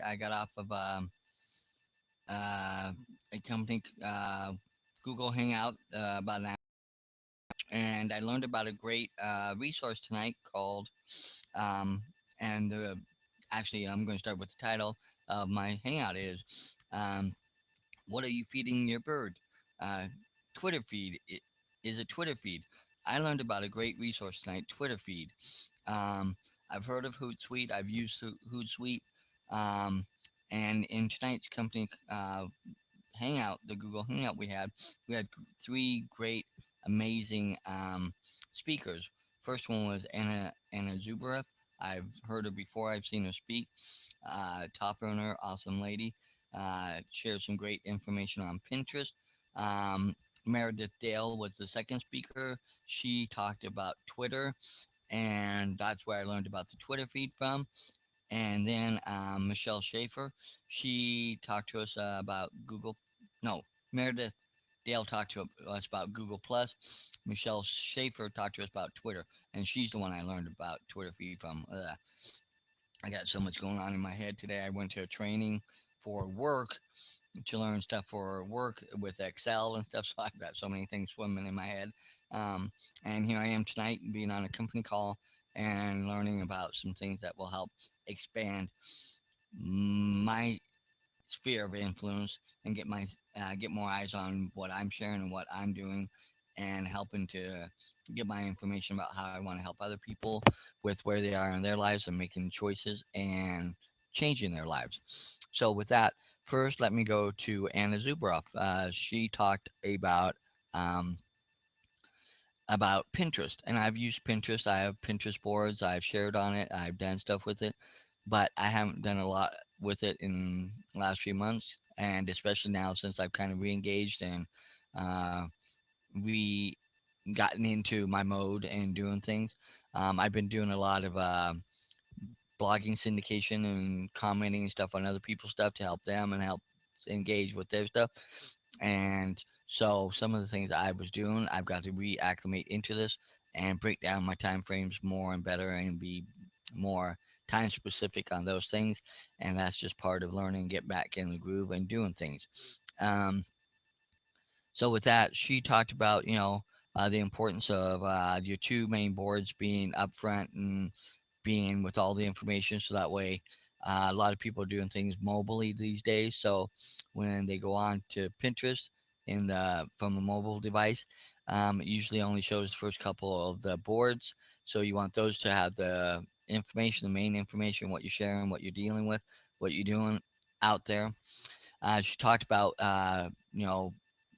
I got off of uh, a company, Google Hangout, about an hour, and I learned about a great resource tonight called, um, and actually, I'm going to start with the title of my Hangout is, "What are you feeding your bird?" Uh, Twitter feed is a Twitter feed. I learned about a great resource tonight, Twitter feed. Um, I've heard of Hootsuite. I've used Hootsuite. Um, and in tonight's company Hangout, the Google Hangout we had three great, amazing speakers. First one was Anna Zuberav. I've heard her before. I've seen her speak. Top earner, awesome lady. Shared some great information on Pinterest. Um, Meredith Dale was the second speaker. She talked about Twitter, and that's where I learned about the Twitter feed from. And then Michelle Schaeffer, she talked to us about Google. No, Meredith Dale talked to us about Google Plus. Michelle Schaeffer talked to us about Twitter, and she's the one I learned about Twitter feed from. I got so much going on in my head today. I went to a training for work to learn stuff for work with Excel and stuff. So I've got so many things swimming in my head. Um, and here I am tonight being on a company call and learning about some things that will help expand my sphere of influence and get more eyes on what I'm sharing and what I'm doing, and helping to get my information about how I want to help other people with where they are in their lives and making choices and changing their lives. So with that, first let me go to Anna Zubroff. She talked um, about Pinterest, and I've used Pinterest. I have Pinterest boards. I've shared on it. I've done stuff with it, but I haven't done a lot with it in the last few months, and especially now since I've kind of re-engaged and uh, re gotten into my mode and doing things. I've been doing a lot of blogging syndication and commenting and stuff on other people's stuff to help them and help engage with their stuff. And so some of the things I was doing, I've got to reacclimate into this and break down my time frames more and better and be more time specific on those things. And that's just part of learning, get back in the groove and doing things. Um, so with that, she talked about, the importance of your two main boards being upfront and being with all the information, so that way a lot of people are doing things mobilely these days. So when they go on to Pinterest from a mobile device, it usually only shows the first couple of the boards. So you want those to have the information, the main information, what you're sharing, what you're dealing with, what you're doing out there. She talked about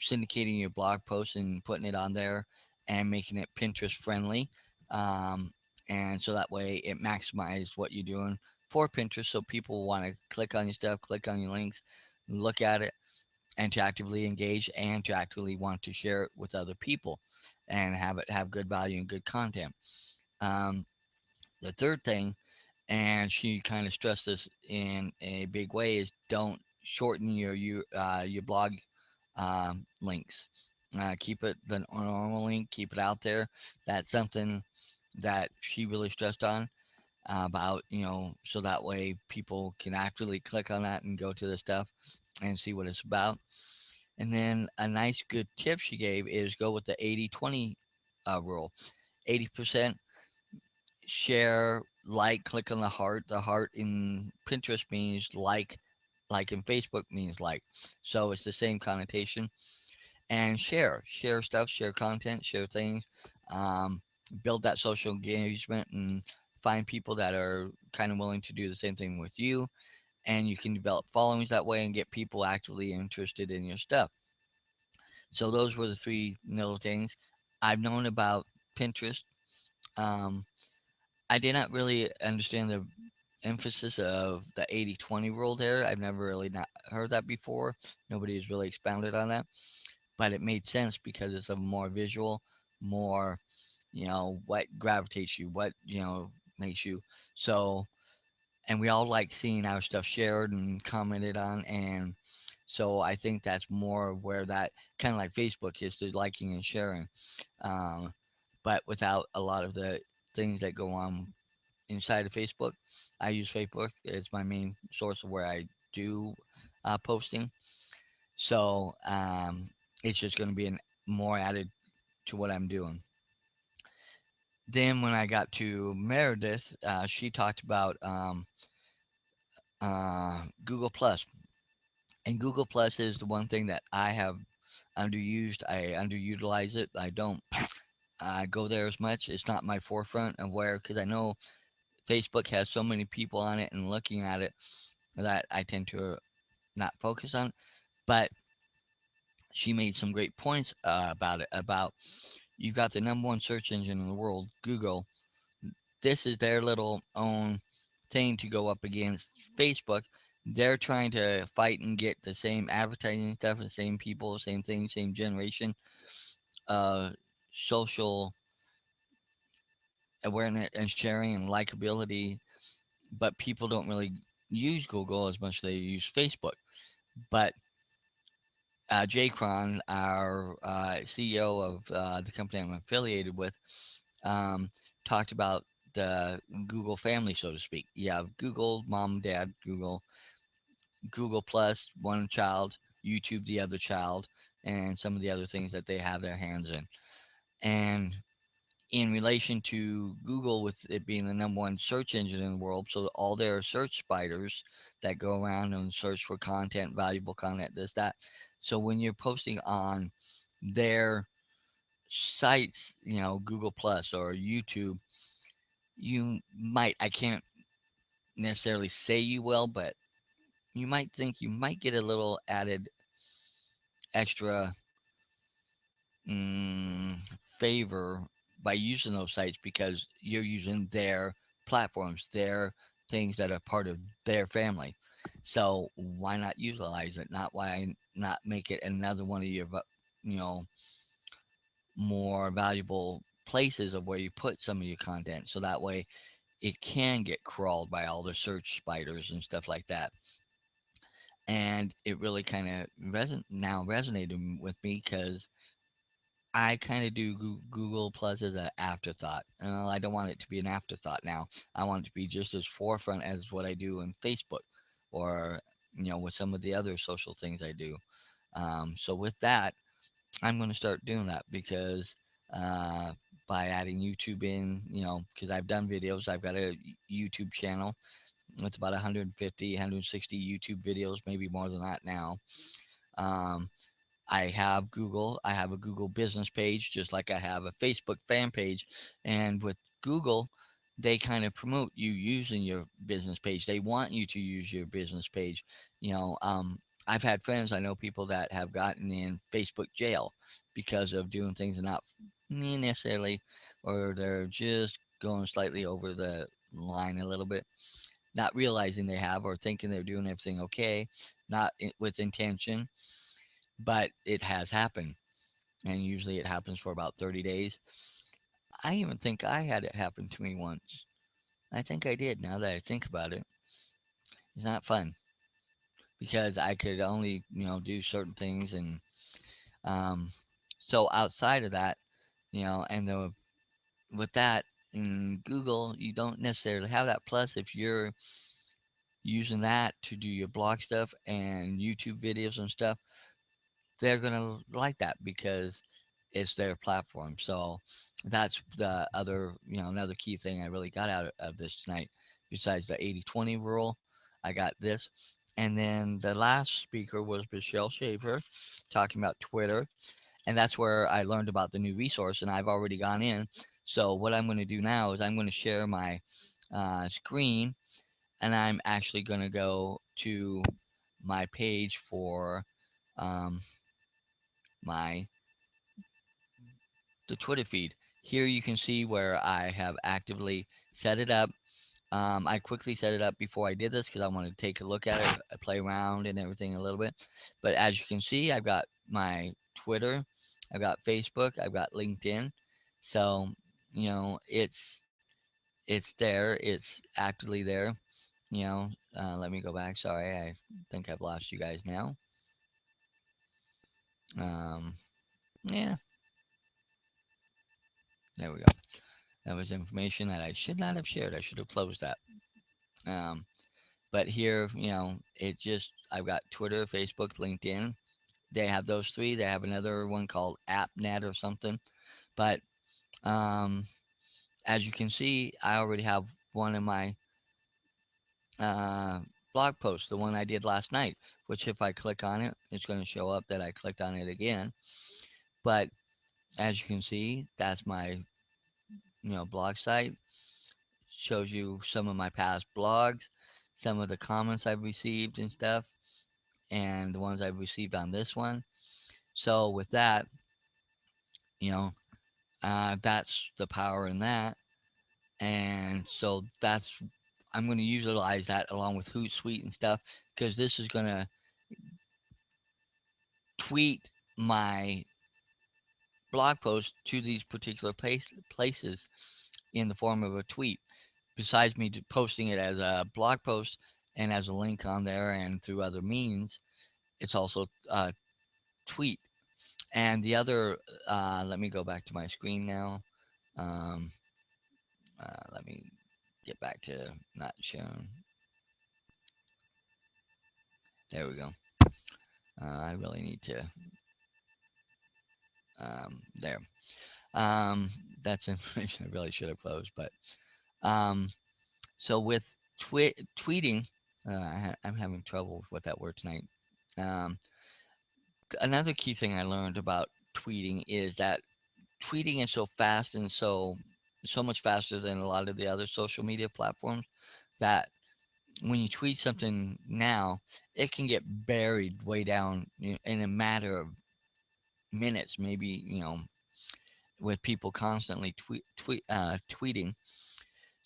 syndicating your blog posts and putting it on there and making it Pinterest friendly. Um, and so that way it maximizes what you're doing for Pinterest, so people want to click on your stuff, click on your links, look at it, and to actively engage and to actively want to share it with other people and have it have good value and good content. Um, the third thing, and she kind of stressed this in a big way, is don't shorten your blog links. Keep it the normal link, keep it out there. That's something that she really stressed on about, so that way people can actually click on that and go to the stuff and see what it's about. And then a nice good tip she gave is go with the 80/20 rule. 80% share, like, click on the heart. The heart in Pinterest means like in Facebook means like. So it's the same connotation. And share stuff, share content, share things, um, build that social engagement and find people that are kind of willing to do the same thing with you. And you can develop followings that way and get people actually interested in your stuff. So those were the three little things I've known about Pinterest. Um, I did not really understand the emphasis of the 80/20 rule there. I've never really not heard that before. Nobody has really expounded on that, but it made sense because it's a more visual, more, what gravitates you, what, makes you. So, and we all like seeing our stuff shared and commented on. And so I think that's more where that kind of like Facebook is, the liking and sharing, um, but without a lot of the things that go on inside of Facebook. I use Facebook. It's my main source of where I do posting. So it's just going to be an more added to what I'm doing. Then when I got to Meredith, she talked about Google Plus, and Google Plus is the one thing that I have underused. I underutilize it. I don't go there as much. It's not my forefront of where, because I know Facebook has so many people on it and looking at it that I tend to not focus on. But she made some great points about it. About you've got the number one search engine in the world, Google. This is their little own thing to go up against Facebook. They're trying to fight and get the same advertising stuff, the same people, same thing, same generation, social awareness and sharing and likability. But people don't really use Google as much as they use Facebook. But Jay Cron, our CEO of the company I'm affiliated with, um, talked about the Google family, so to speak. You have Google, mom, dad, Google Plus, one child, YouTube, the other child, and some of the other things that they have their hands in. And in relation to Google, with it being the number one search engine in the world, so all their search spiders that go around and search for content, valuable content, this, that. So when you're posting on their sites, Google Plus or YouTube, you might, I can't necessarily say you will, but you might think you might get a little added extra mm, favor by using those sites because you're using their platforms, their things that are part of their family. So why not utilize it? Not why not make it another one of your, you know, more valuable places of where you put some of your content. So that way it can get crawled by all the search spiders and stuff like that. And it really kind of now resonated with me because I kind of do Google Plus as an afterthought. I don't want it to be an afterthought now. I want it to be just as forefront as what I do in Facebook or, with some of the other social things I do. So with that, I'm going to start doing that because uh, by adding YouTube in, because I've done videos, I've got a YouTube channel with about 150, 160 YouTube videos, maybe more than that now. Um, I have Google. I have a Google business page, just like I have a Facebook fan page. And with Google, they kind of promote you using your business page. They want you to use your business page. You know, um, I've had friends, I know people that have gotten in Facebook jail because of doing things not necessarily, or they're just going slightly over the line a little bit, not realizing they have or thinking they're doing everything okay, not with intention, but it has happened, and usually it happens for about 30 days. I even think I had it happen to me once. I think I did. Now that I think about it, it's not fun because I could only do certain things, and um, so outside of that, and with that in Google, you don't necessarily have that. Plus, if you're using that to do your blog stuff and YouTube videos and stuff, they're gonna like that because it's their platform. So that's the other, another key thing I really got out of this tonight. Besides the 80-20 rule, I got this. And then the last speaker was Michelle Schaeffer talking about Twitter. And that's where I learned about the new resource, and I've already gone in. So what I'm going to do now is I'm going to share my screen, and I'm actually going to go to my page for um, my the Twitter feed. Here you can see where I have actively set it up. I quickly set it up before I did this because I wanted to take a look at it, play around and everything a little bit. But as you can see, I've got my Twitter, I've got Facebook, I've got LinkedIn. So, it's there, it's actively there. Let me go back. Sorry, I think I've lost you guys now. Um, yeah, there we go. That was information that I should not have shared. I should have closed that. Um, but here, it just, I've got Twitter, Facebook, LinkedIn. They have those three. They have another one called AppNet or something. But um, as you can see, I already have one of my uh, blog posts, the one I did last night, which if I click on it, it's going to show up that I clicked on it again. But as you can see, that's my blog site. Shows you some of my past blogs, some of the comments I've received and stuff, and the ones I've received on this one. So with that, you know, that's the power in that. And so that's I'm going to utilize that along with Hootsuite and stuff because this is going to tweet my blog post to these particular places in the form of a tweet. Besides me posting it as a blog post and as a link on there and through other means, it's also a tweet. And the other, let me go back to my screen now. Um, let me get back to not shown. There we go. I really need to. There. Um, that's information I really should have closed. But um, so with tweeting, I'm having trouble with that word tonight. Um, Another key thing I learned about tweeting is that tweeting is so fast and so much faster than a lot of the other social media platforms that when you tweet something now, it can get buried way down in a matter of minutes, maybe with people constantly tweeting.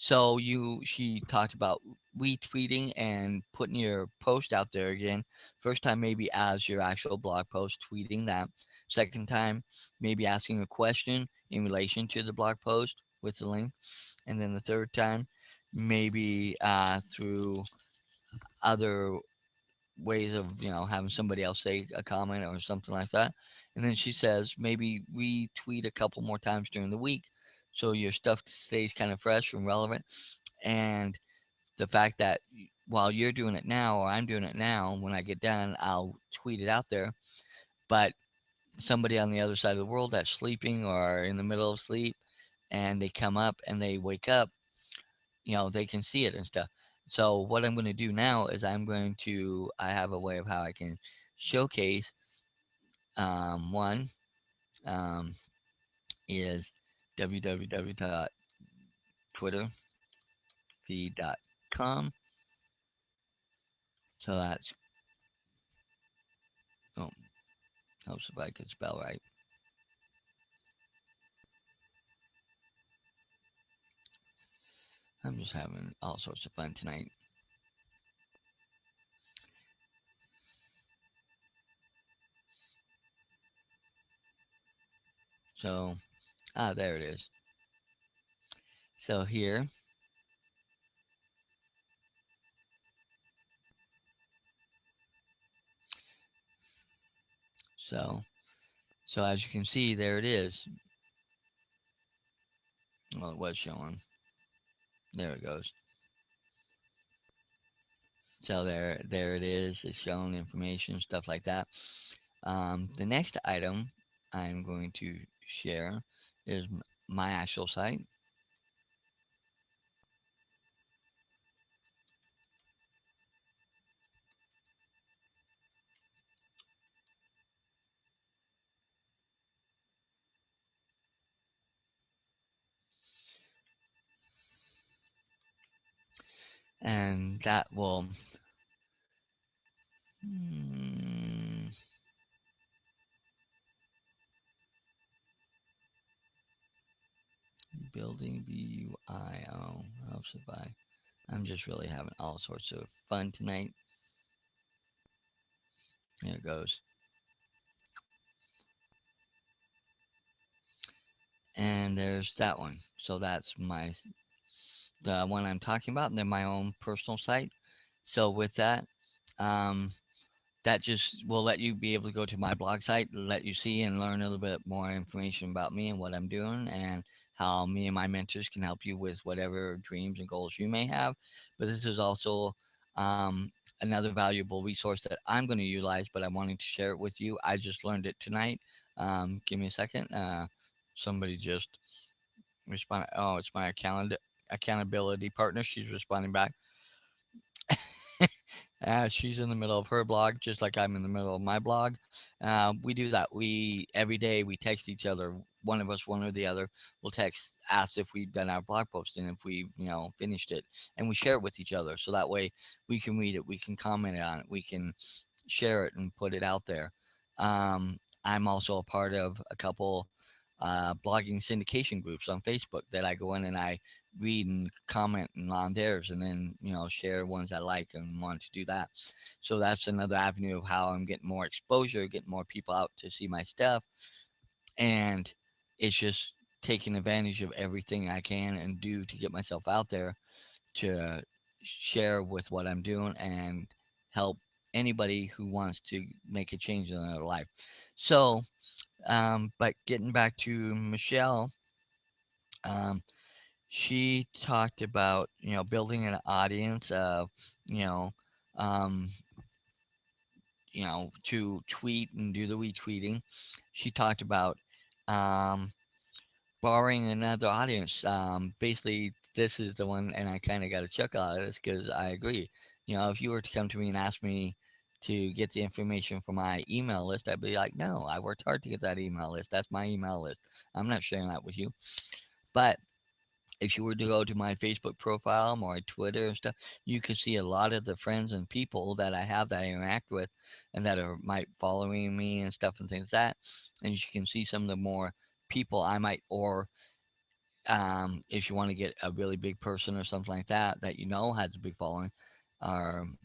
So she talked about retweeting and putting your post out there again. First time maybe as your actual blog post, tweeting that. Second time, maybe asking a question in relation to the blog post with the link. And then the third time, maybe through other ways of having somebody else say a comment or something like that. And then she says maybe retweet a couple more times during the week so your stuff stays kind of fresh and relevant. And the fact that while you're doing it now or I'm doing it now, when I get done, I'll tweet it out there. But somebody on the other side of the world that's sleeping or in the middle of sleep and they come up and they wake up, they can see it and stuff. So what I'm going to do now is I have a way of how I can showcase one um, is www.twitterfeed.com. So that's, oh, helps if I could spell right. I'm just having all sorts of fun tonight. So, there it is. So here, so, so as you can see, there it is. Well, it was showing. There it goes. So there it is. It's showing information, stuff like that. The next item I'm going to share is my actual site. And that will hmm, building BUIO helps if I'm just really having all sorts of fun tonight. There it goes. And there's that one. So that's the one I'm talking about, and then my own personal site. So with that, um, that just will let you be able to go to my blog site, let you see and learn a little bit more information about me and what I'm doing and how me and my mentors can help you with whatever dreams and goals you may have. But this is also um, another valuable resource that I'm going to utilize, but I'm wanting to share it with you. I just learned it tonight. Give me a second. Somebody just responded. Oh, it's my accountability partner. She's responding back. She's in the middle of her blog, just like I'm in the middle of my blog. We do that. We every day we text each other. One of us, one or the other, will text, ask if we've done our blog post and if we, finished it, and we share it with each other. So that way we can read it, we can comment on it, we can share it and put it out there. I'm also a part of a couple blogging syndication groups on Facebook that I go in and I read and comment on theirs, and then share ones I like and want to do that. So that's another avenue of how I'm getting more exposure, getting more people out to see my stuff, and it's just taking advantage of everything I can and do to get myself out there to share with what I'm doing and help anybody who wants to make a change in their life. So, but getting back to Michelle, um, she talked about building an audience of you know um, to tweet and do the retweeting. She talked about um, borrowing another audience. Basically, this is the one, and I kind of got a chuckle out of this because I agree. If you were to come to me and ask me to get the information from my email list, I'd be like, no, I worked hard to get that email list. That's my email list. I'm not sharing that with you. But if you were to go to my Facebook profile, my Twitter and stuff, you could see a lot of the friends and people that I have that I interact with and that are might following me and stuff and things like that. And you can see some of the more people I might, or if you want to get a really big person or something like that that has a big following, um,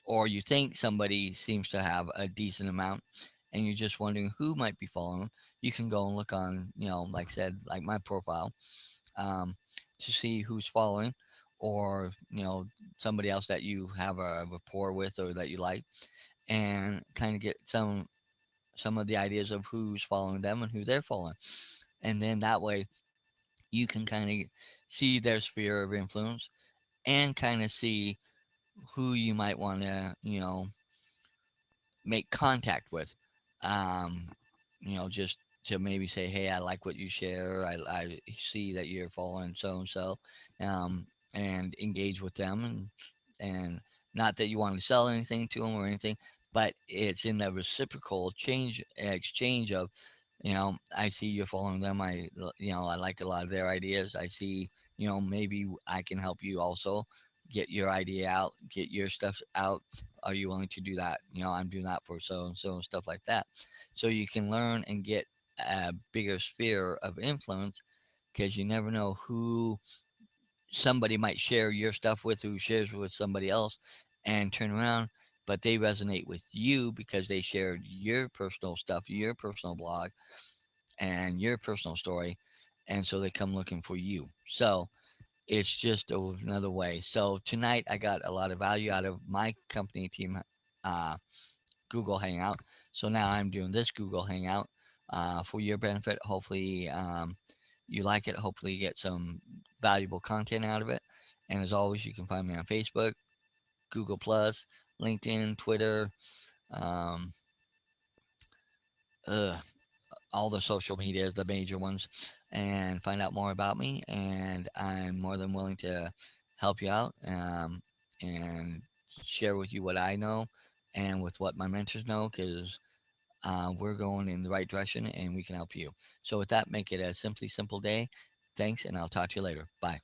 or you think somebody seems to have a decent amount, and you're just wondering who might be following them, you can go and look on, like I said, like my profile, um, to see who's following, or somebody else that you have a rapport with or that you like, and kind of get some of the ideas of who's following them and who they're following, and then that way you can kind of see their sphere of influence and kind of see who you might want to make contact with. Um, just to maybe say, hey, I like what you share. I see that you're following so and so, and engage with them, and not that you want to sell anything to them or anything, but it's in the reciprocal change exchange of, I see you're following them. I like a lot of their ideas. I see, maybe I can help you also get your idea out, get your stuff out. Are you willing to do that? I'm doing that for so and so and stuff like that. So you can learn and get a bigger sphere of influence, because you never know who somebody might share your stuff with, who shares with somebody else, and turn around, but they resonate with you because they shared your personal stuff, your personal blog, and your personal story. And so they come looking for you. So it's just another way. So tonight I got a lot of value out of my company team, uh, Google Hangout. So now I'm doing this Google Hangout for your benefit. Hopefully, you like it. Hopefully, you get some valuable content out of it. And as always, you can find me on Facebook, Google Plus, LinkedIn, Twitter, um, uh, all the social medias, the major ones, and find out more about me. And I'm more than willing to help you out, and share with you what I know and with what my mentors know, because we're going in the right direction and we can help you. So, with that, make it a simply simple day. Thanks, and I'll talk to you later. Bye.